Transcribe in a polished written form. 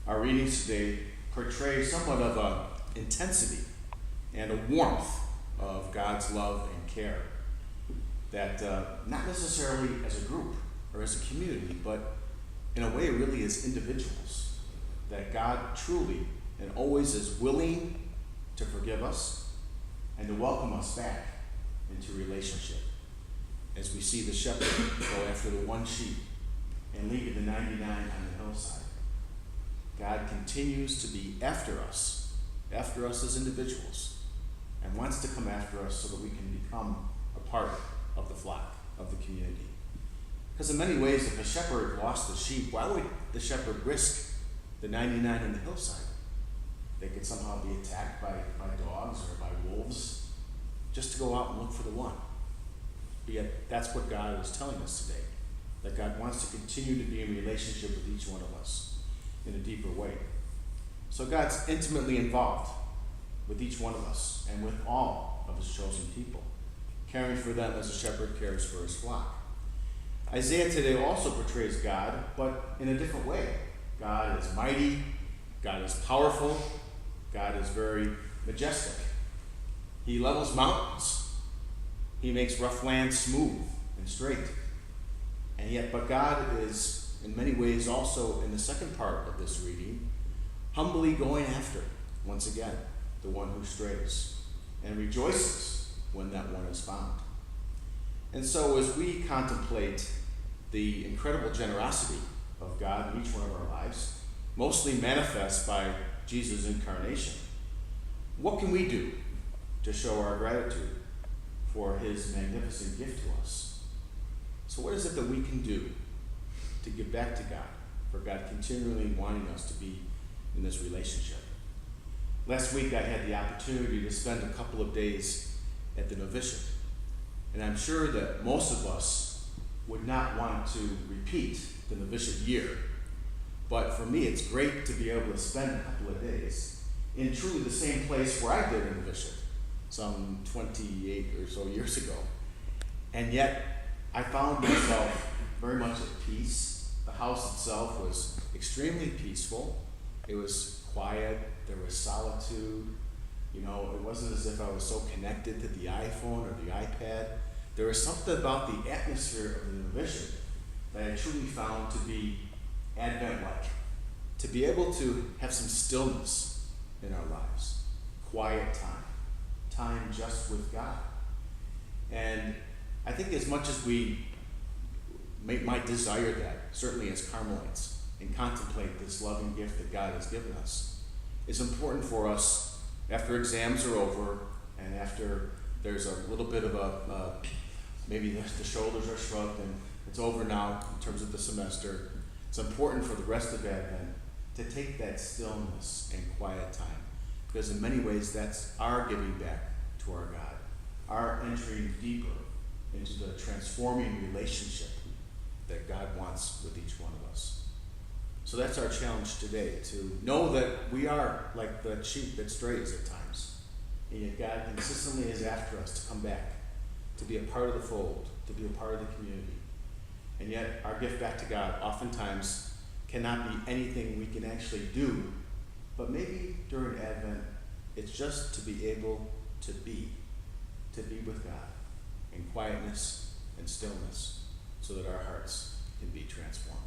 Our readings today portray somewhat of an intensity and a warmth of God's love and care that not necessarily as a group or as a community, but in a way really as individuals, that God truly and always is willing to forgive us and to welcome us back into relationship. As we see the shepherd go after the one sheep and leave the 99 on the hillside, God continues to be after us as individuals, and wants to come after us so that we can become a part of the flock, of the community. Because in many ways, if a shepherd lost the sheep, why would the shepherd risk the 99 on the hillside? They could somehow be attacked by dogs or by wolves just to go out and look for the one. But yet, that's what God is telling us today, that God wants to continue to be in relationship with each one of us in a deeper way. So God's intimately involved with each one of us and with all of his chosen people, caring for them as a shepherd cares for his flock. Isaiah today also portrays God, but in a different way. God is mighty, God is powerful, God is very majestic. He levels mountains. He makes rough land smooth and straight. And yet, but God is in many ways also in the second part of this reading, humbly going after, once again, the one who strays, and rejoices when that one is found. And so as we contemplate the incredible generosity of God in each one of our lives, mostly manifest by Jesus' incarnation, what can we do to show our gratitude for his magnificent gift to us? So what is it that we can do to give back to God, for God continually wanting us to be in this relationship? Last week I had the opportunity to spend a couple of days at the novitiate, and I'm sure that most of us would not want to repeat the novitiate year, but for me it's great to be able to spend a couple of days in truly the same place where I did a novitiate some 28 or so years ago. And yet I found myself very much at peace. The house itself was extremely peaceful. It was quiet. There was solitude. You know, it wasn't as if I was so connected to the iPhone or the iPad. There was something about the atmosphere of the novitiate that I truly found to be Advent-like. To be able to have some stillness in our lives, quiet time just with God. And I think as much as we might desire that, certainly as Carmelites, and contemplate this loving gift that God has given us, it's important for us, after exams are over and after there's a little bit of maybe the shoulders are shrugged and it's over now in terms of the semester, it's important for the rest of Advent to take that stillness and quiet time, because in many ways that's our giving back to our God, our entering deeper into the transforming relationship that God wants with each one of us. So that's our challenge today, to know that we are like the sheep that strays at times, and yet God consistently is after us to come back, to be a part of the fold, to be a part of the community. And yet our gift back to God oftentimes cannot be anything we can actually do, but maybe during Advent it's just to be able to be with God in quietness and stillness, so that our hearts can be transformed.